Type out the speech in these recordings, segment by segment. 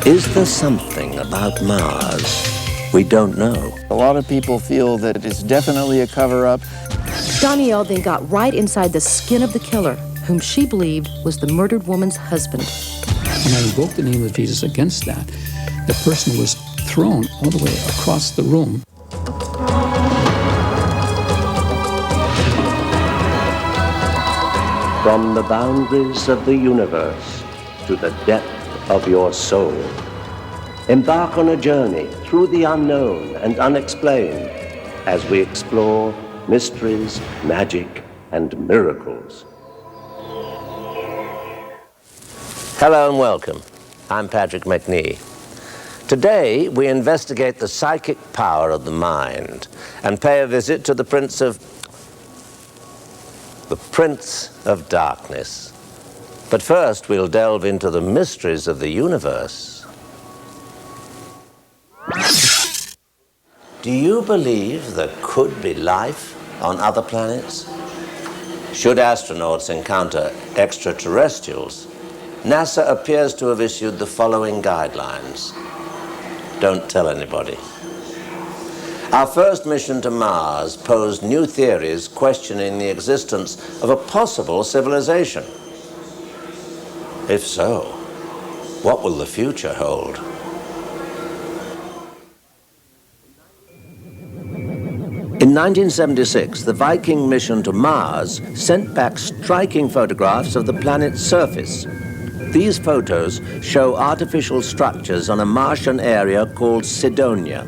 Is there something about Mars we don't know? A lot of people feel that it is definitely a cover-up. Danielle then got right inside the skin of the killer, whom she believed was the murdered woman's husband. When I invoked the name of Jesus against that, the person was thrown all the way across the room. From the boundaries of the universe to the depth of your soul, embark on a journey through the unknown and unexplained as we explore mysteries, magic, and miracles. Hello and welcome. I'm Patrick McNee. Today, we investigate the psychic power of the mind and pay a visit to the Prince of Darkness. But first, we'll delve into the mysteries of the universe. Do you believe there could be life on other planets? Should astronauts encounter extraterrestrials, NASA appears to have issued the following guidelines. Don't tell anybody. Our first mission to Mars posed new theories questioning the existence of a possible civilization. If so, what will the future hold? In 1976, the Viking mission to Mars sent back striking photographs of the planet's surface. These photos show artificial structures on a Martian area called Cydonia.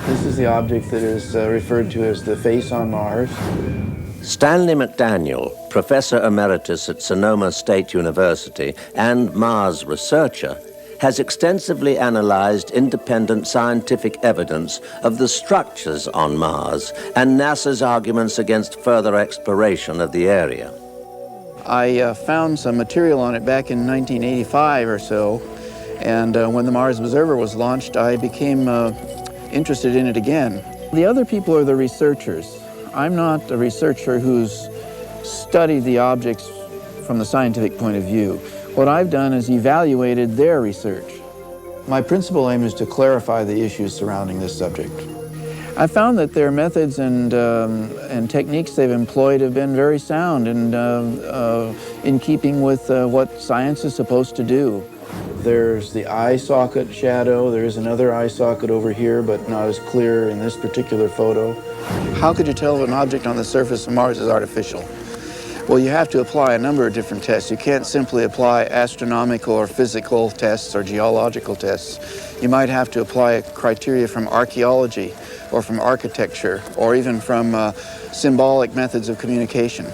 This is the object that is referred to as the face on Mars. Stanley McDaniel, Professor Emeritus at Sonoma State University and Mars researcher, has extensively analyzed independent scientific evidence of the structures on Mars and NASA's arguments against further exploration of the area. I found some material on it back in 1985 or so, and when the Mars Observer was launched, I became interested in it again. The other people are the researchers. I'm not a researcher who's studied the objects from the scientific point of view. What I've done is evaluated their research. My principal aim is to clarify the issues surrounding this subject. I found that their methods and techniques they've employed have been very sound and in keeping with what science is supposed to do. There's the eye socket shadow. There is another eye socket over here, but not as clear in this particular photo. How could you tell if an object on the surface of Mars is artificial? Well, you have to apply a number of different tests. You can't simply apply astronomical or physical tests or geological tests. You might have to apply criteria from archaeology or from architecture or even from symbolic methods of communication.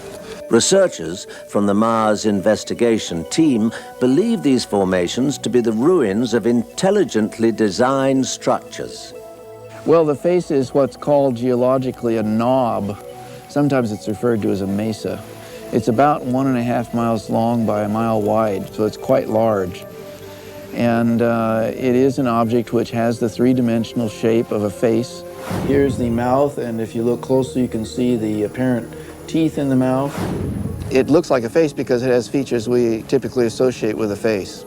Researchers from the Mars investigation team believe these formations to be the ruins of intelligently designed structures. Well, the face is what's called geologically a knob. Sometimes it's referred to as a mesa. It's about 1.5 miles long by a mile wide, so it's quite large. And it is an object which has the three-dimensional shape of a face. Here's the mouth, and if you look closely, you can see the apparent teeth in the mouth. It looks like a face because it has features we typically associate with a face.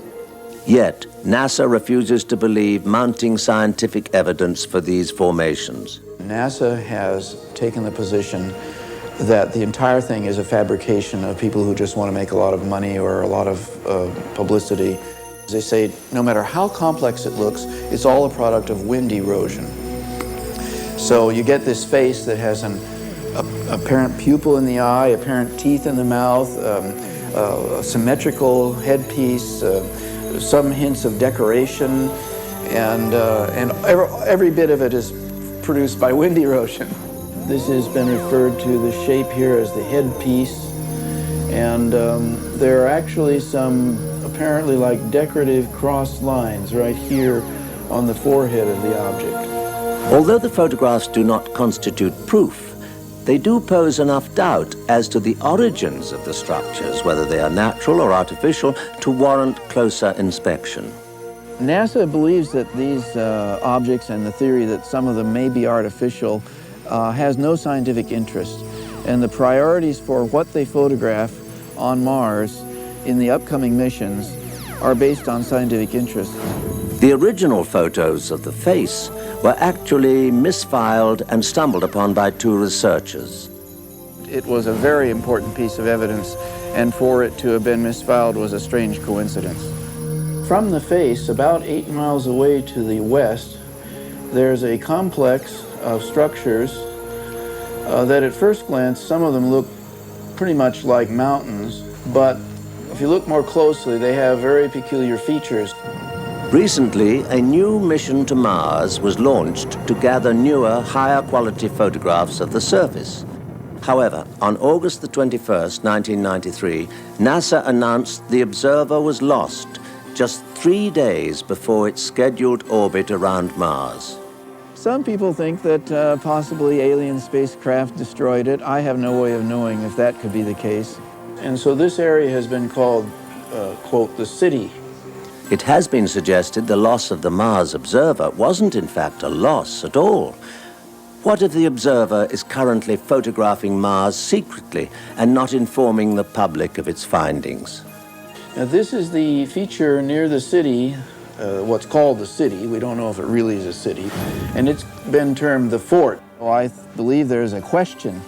Yet, NASA refuses to believe mounting scientific evidence for these formations. NASA has taken the position that the entire thing is a fabrication of people who just want to make a lot of money or a lot of publicity. They say no matter how complex it looks, it's all a product of wind erosion. So you get this face that has an apparent pupil in the eye, apparent teeth in the mouth, a symmetrical headpiece, some hints of decoration, and every bit of it is produced by wind erosion. This has been referred to the shape here as the headpiece, and there are actually some apparently like decorative cross lines right here on the forehead of the object. Although the photographs do not constitute proof, they do pose enough doubt as to the origins of the structures, whether they are natural or artificial, to warrant closer inspection. NASA believes that these objects and the theory that some of them may be artificial has no scientific interest, and the priorities for what they photograph on Mars in the upcoming missions are based on scientific interest. The original photos of the face were actually misfiled and stumbled upon by two researchers. It was a very important piece of evidence, and for it to have been misfiled was a strange coincidence. From the face, about 8 miles away to the west, there's a complex of structures that at first glance, some of them look pretty much like mountains, but if you look more closely, they have very peculiar features. Recently, a new mission to Mars was launched to gather newer, higher quality photographs of the surface. However, on August the 21st, 1993, NASA announced the observer was lost just 3 days before its scheduled orbit around Mars. Some people think that possibly alien spacecraft destroyed it. I have no way of knowing if that could be the case. And so this area has been called, quote, the city. It has been suggested the loss of the Mars observer wasn't in fact a loss at all. What if the observer is currently photographing Mars secretly and not informing the public of its findings? Now this is the feature near the city, what's called the city. We don't know if it really is a city. And it's been termed the fort. Well, I believe there's a question,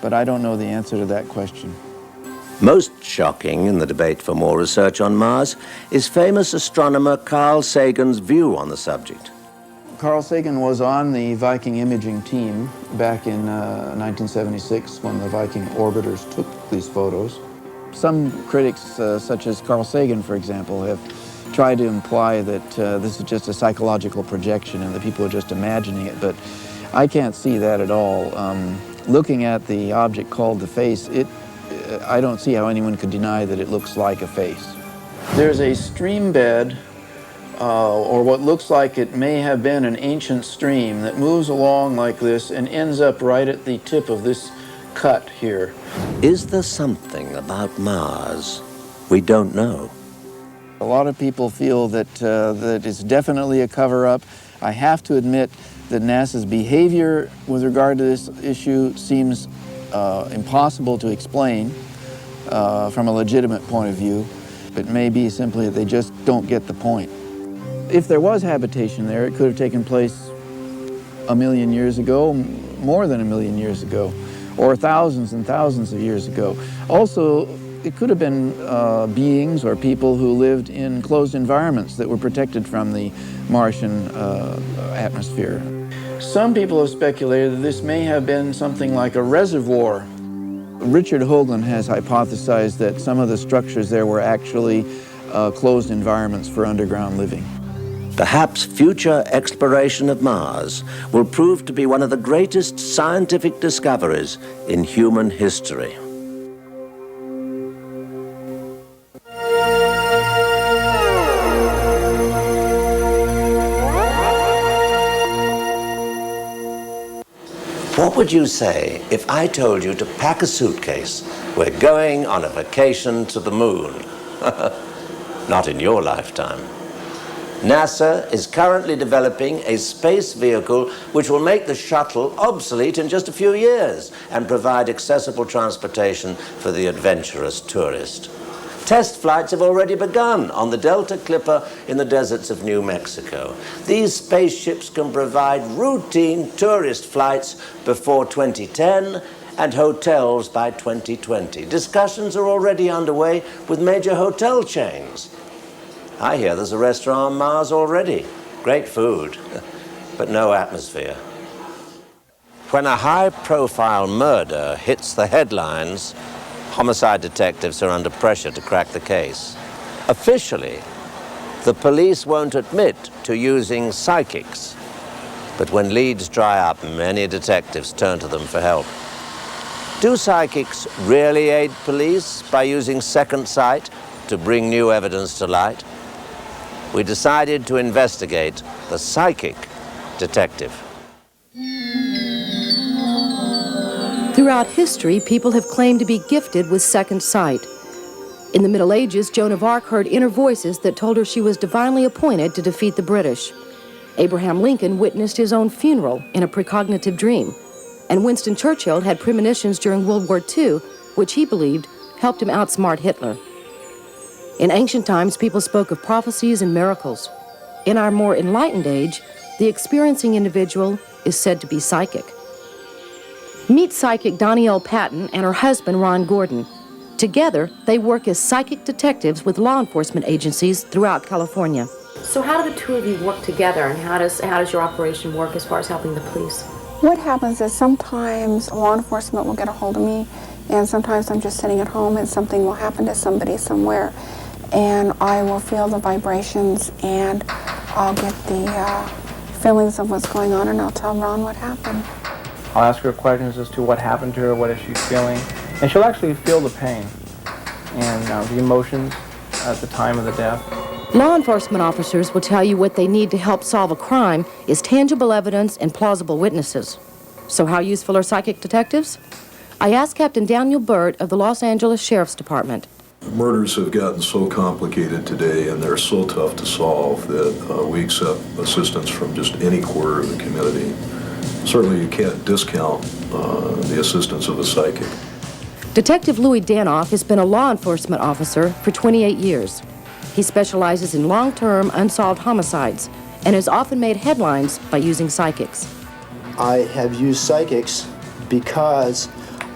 but I don't know the answer to that question. Most shocking in the debate for more research on Mars is famous astronomer Carl Sagan's view on the subject. Carl Sagan was on the Viking imaging team back in 1976 when the Viking orbiters took these photos. Some critics, such as Carl Sagan, for example, have tried to imply that this is just a psychological projection and that people are just imagining it, but I can't see that at all. Looking at the object called the face, I don't see how anyone could deny that it looks like a face. There's a stream bed, or what looks like it may have been an ancient stream that moves along like this and ends up right at the tip of this cut here. Is there something about Mars we don't know? A lot of people feel that that it's definitely a cover-up. I have to admit that NASA's behavior with regard to this issue seems impossible to explain from a legitimate point of view. It may be simply that they just don't get the point. If there was habitation there, it could have taken place 1 million years ago, more than 1 million years ago, or thousands and thousands of years ago. Also, it could have been beings or people who lived in closed environments that were protected from the Martian atmosphere. Some people have speculated that this may have been something like a reservoir. Richard Hoagland has hypothesized that some of the structures there were actually closed environments for underground living. Perhaps future exploration of Mars will prove to be one of the greatest scientific discoveries in human history. What would you say if I told you to pack a suitcase? We're going on a vacation to the moon. Not in your lifetime. NASA is currently developing a space vehicle which will make the shuttle obsolete in just a few years and provide accessible transportation for the adventurous tourist. Test flights have already begun on the Delta Clipper in the deserts of New Mexico. These spaceships can provide routine tourist flights before 2010 and hotels by 2020. Discussions are already underway with major hotel chains. I hear there's a restaurant on Mars already. Great food, but no atmosphere. When a high-profile murder hits the headlines, homicide detectives are under pressure to crack the case. Officially, the police won't admit to using psychics. But when leads dry up, many detectives turn to them for help. Do psychics really aid police by using second sight to bring new evidence to light? We decided to investigate the psychic detective. Throughout history, people have claimed to be gifted with second sight. In the Middle Ages, Joan of Arc heard inner voices that told her she was divinely appointed to defeat the British. Abraham Lincoln witnessed his own funeral in a precognitive dream. And Winston Churchill had premonitions during World War II, which he believed helped him outsmart Hitler. In ancient times, people spoke of prophecies and miracles. In our more enlightened age, the experiencing individual is said to be psychic. Meet psychic Donielle Patton and her husband, Ron Gordon. Together, they work as psychic detectives with law enforcement agencies throughout California. So how do the two of you work together, and how does your operation work as far as helping the police? What happens is sometimes law enforcement will get a hold of me, and sometimes I'm just sitting at home and something will happen to somebody somewhere, and I will feel the vibrations and I'll get the feelings of what's going on, and I'll tell Ron what happened. I'll ask her questions as to what happened to her, what is she feeling, and she'll actually feel the pain and the emotions at the time of the death. Law enforcement officers will tell you what they need to help solve a crime is tangible evidence and plausible witnesses. So how useful are psychic detectives? I asked Captain Daniel Burt of the Los Angeles Sheriff's Department. Murders have gotten so complicated today and they're so tough to solve that we accept assistance from just any quarter of the community. Certainly you can't discount the assistance of a psychic. Detective Louis Danoff has been a law enforcement officer for 28 years. He specializes in long-term unsolved homicides and has often made headlines by using psychics. I have used psychics because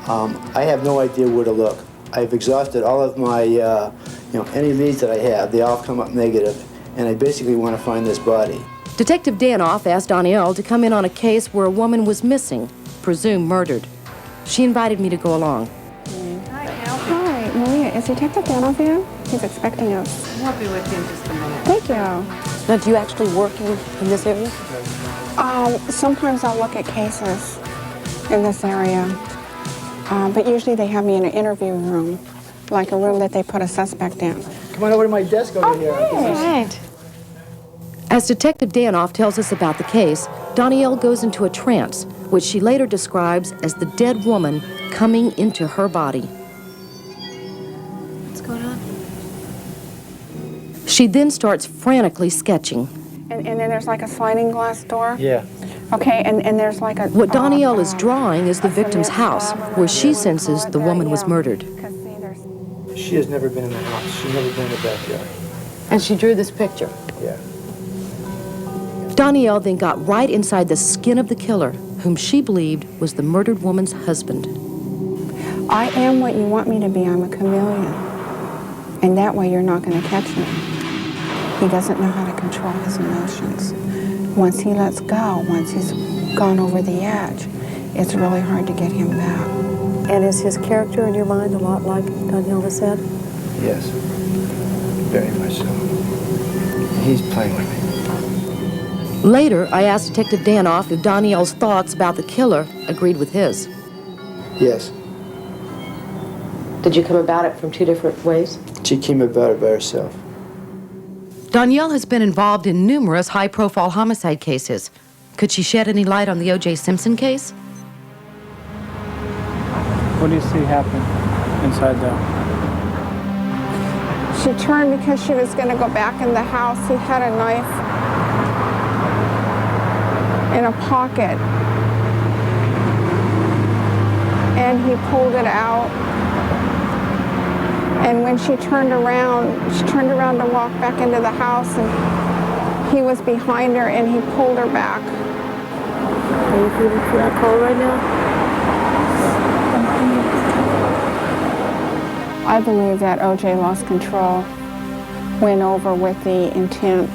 I have no idea where to look. I've exhausted all of my, any leads that I have. They all come up negative, and I basically want to find this body. Detective Danoff asked Donielle to come in on a case where a woman was missing, presumed murdered. She invited me to go along. Hi, Maria, is Detective Danoff here? He's expecting us. I'll be with you in just a minute. Thank you. Now, do you actually work in this area? Sometimes I'll look at cases in this area, but usually they have me in an interview room, like a room that they put a suspect in. Come on over to my desk over here. Right. As Detective Danoff tells us about the case, Donielle goes into a trance, which she later describes as the dead woman coming into her body. What's going on? She then starts frantically sketching. And then there's like a sliding glass door? Yeah. Okay, and there's like a... What Donielle is drawing is the victim's house, where she senses the woman was murdered. She has never been in the house. She's never been in the backyard. And she drew this picture. Yeah. Donielle then got right inside the skin of the killer, whom she believed was the murdered woman's husband. I am what you want me to be. I'm a chameleon. And that way you're not going to catch me. He doesn't know how to control his emotions. Once he lets go, once he's gone over the edge, it's really hard to get him back. And is his character in your mind a lot like Donielle has said? Yes. Very much so. He's playing with me. Later, I asked Detective Danoff if Donielle's thoughts about the killer agreed with his. Yes. Did you come about it from two different ways? She came about it by herself. Donielle has been involved in numerous high-profile homicide cases. Could she shed any light on the O.J. Simpson case? What do you see happen inside there? She turned because she was going to go back in the house. He had a knife in a pocket, and he pulled it out. And when she turned around to walk back into the house, and he was behind her, and he pulled her back. Are you feeling cold right now? I believe that O.J. lost control, went over with the intent,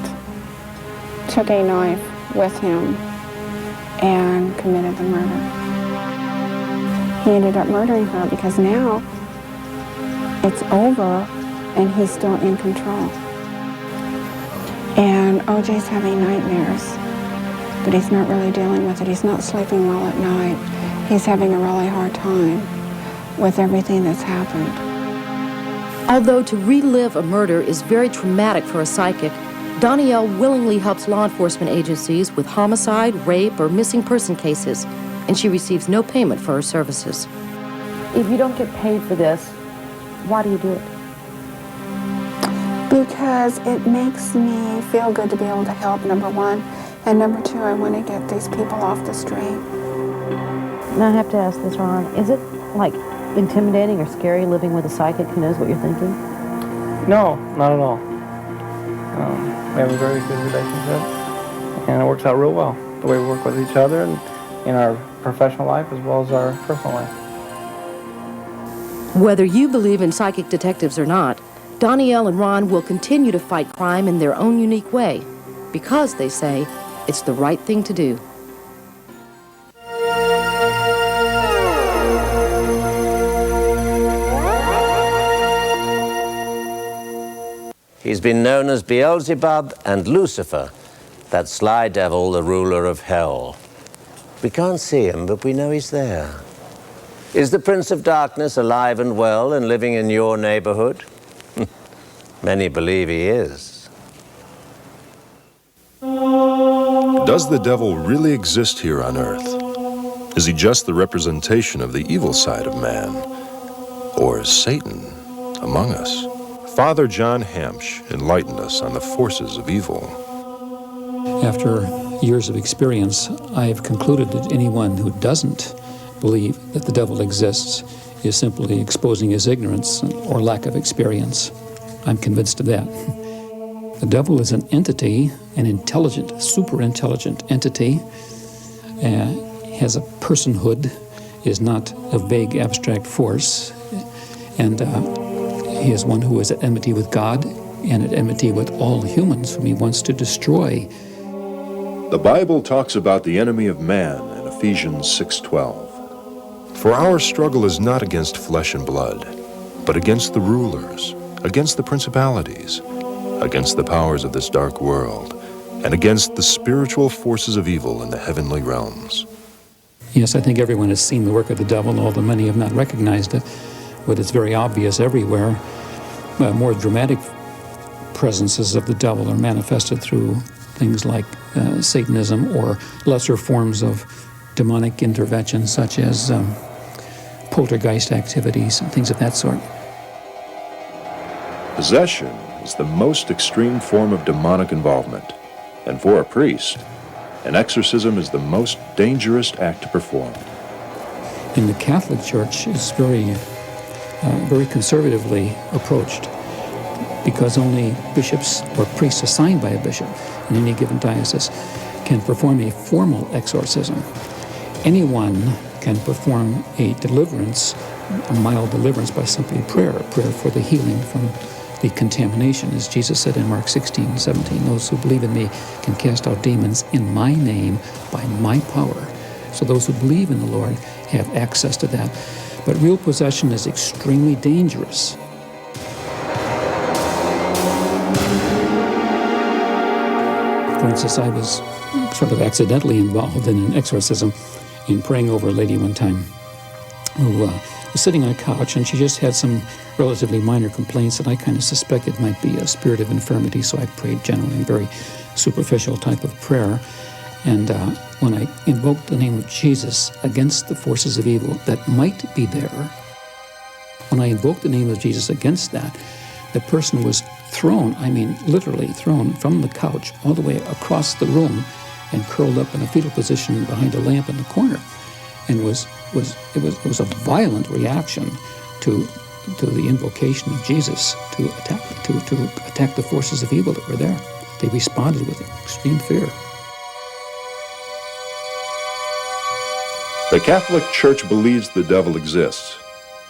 took a knife with him, and committed the murder. He ended up murdering her because now it's over and he's still in control. And O.J.'s having nightmares, but he's not really dealing with it. He's not sleeping well at night. He's having a really hard time with everything that's happened. Although to relive a murder is very traumatic for a psychic, Donielle willingly helps law enforcement agencies with homicide, rape, or missing person cases, and she receives no payment for her services. If you don't get paid for this, why do you do it? Because it makes me feel good to be able to help, number one. And number two, I want to get these people off the street. Now I have to ask this, Ron. Is it, like, intimidating or scary living with a psychic who knows what you're thinking? No, not at all. We have a very good relationship, and it works out real well, the way we work with each other and in our professional life as well as our personal life. Whether you believe in psychic detectives or not, Danielle and Ron will continue to fight crime in their own unique way, because they say it's the right thing to do. He's been known as Beelzebub and Lucifer, that sly devil, the ruler of hell. We can't see him, but we know he's there. Is the Prince of Darkness alive and well and living in your neighborhood? Many believe he is. Does the devil really exist here on earth? Is he just the representation of the evil side of man? Or is Satan among us? Father John Hamsch enlightened us on the forces of evil. After years of experience, I have concluded that anyone who doesn't believe that the devil exists is simply exposing his ignorance or lack of experience. I'm convinced of that. The devil is an entity, an intelligent, super intelligent entity, has a personhood, is not a vague abstract force, and he is one who is at enmity with God and at enmity with all humans whom he wants to destroy. The Bible talks about the enemy of man in Ephesians 6:12. For our struggle is not against flesh and blood, but against the rulers, against the principalities, against the powers of this dark world, and against the spiritual forces of evil in the heavenly realms. Yes, I think everyone has seen the work of the devil, although many have not recognized it, but it's very obvious everywhere. More dramatic presences of the devil are manifested through things like Satanism or lesser forms of demonic intervention, such as poltergeist activities and things of that sort. Possession is the most extreme form of demonic involvement, and for a priest, an exorcism is the most dangerous act to perform. In the Catholic Church, it's very conservatively approached, because only bishops or priests assigned by a bishop in any given diocese can perform a formal exorcism. Anyone can perform a deliverance, a mild deliverance, by simply prayer for the healing from the contamination. As Jesus said in Mark 16:17, those who believe in me can cast out demons in my name by my power. So those who believe in the Lord have access to that. But real possession is extremely dangerous. For instance, I was sort of accidentally involved in an exorcism in praying over a lady one time who was sitting on a couch, and she just had some relatively minor complaints that I kind of suspected might be a spirit of infirmity, so I prayed generally in very superficial type of prayer. And when I invoked the name of Jesus against the forces of evil that might be there, when I invoked the name of Jesus against that, the person was thrown, I mean literally thrown from the couch all the way across the room and curled up in a fetal position behind a lamp in the corner. And it was a violent reaction to the invocation of Jesus to attack the forces of evil that were there. They responded with extreme fear. The Catholic Church believes the devil exists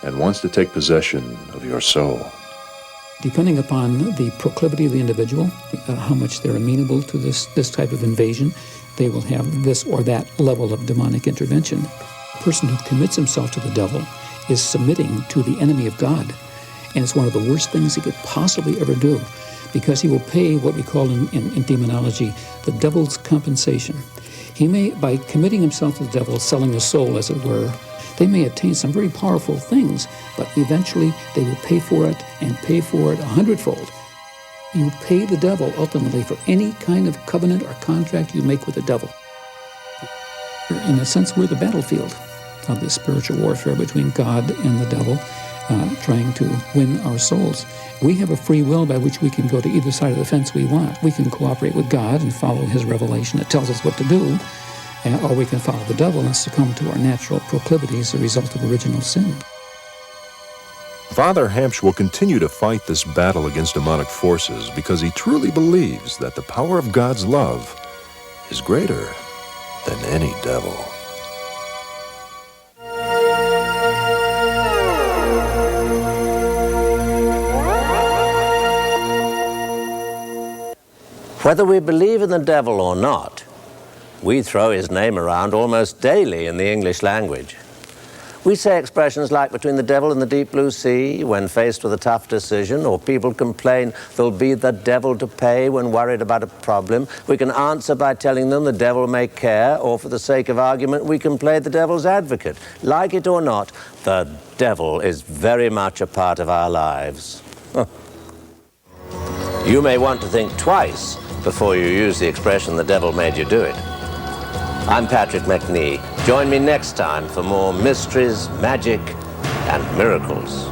and wants to take possession of your soul. Depending upon the proclivity of the individual, how much they're amenable to this type of invasion, they will have this or that level of demonic intervention. A person who commits himself to the devil is submitting to the enemy of God. And it's one of the worst things he could possibly ever do, because he will pay what we call in demonology the devil's compensation. He may, by committing himself to the devil, selling his soul, as it were, they may attain some very powerful things, but eventually they will pay for it, and pay for it 100-fold. You pay the devil, ultimately, for any kind of covenant or contract you make with the devil. In a sense, we're the battlefield of this spiritual warfare between God and the devil, trying to win our souls. We have a free will by which we can go to either side of the fence we want. We can cooperate with God and follow his revelation that tells us what to do, or we can follow the devil and succumb to our natural proclivities, the result of original sin. Father Hampsch will continue to fight this battle against demonic forces because he truly believes that the power of God's love is greater than any devil. Whether we believe in the devil or not, we throw his name around almost daily in the English language. We say expressions like between the devil and the deep blue sea when faced with a tough decision, or people complain there'll be the devil to pay when worried about a problem. We can answer by telling them the devil may care, or for the sake of argument, we can play the devil's advocate. Like it or not, the devil is very much a part of our lives. You may want to think twice before you use the expression, the devil made you do it. I'm Patrick McNee. Join me next time for more mysteries, magic, and miracles.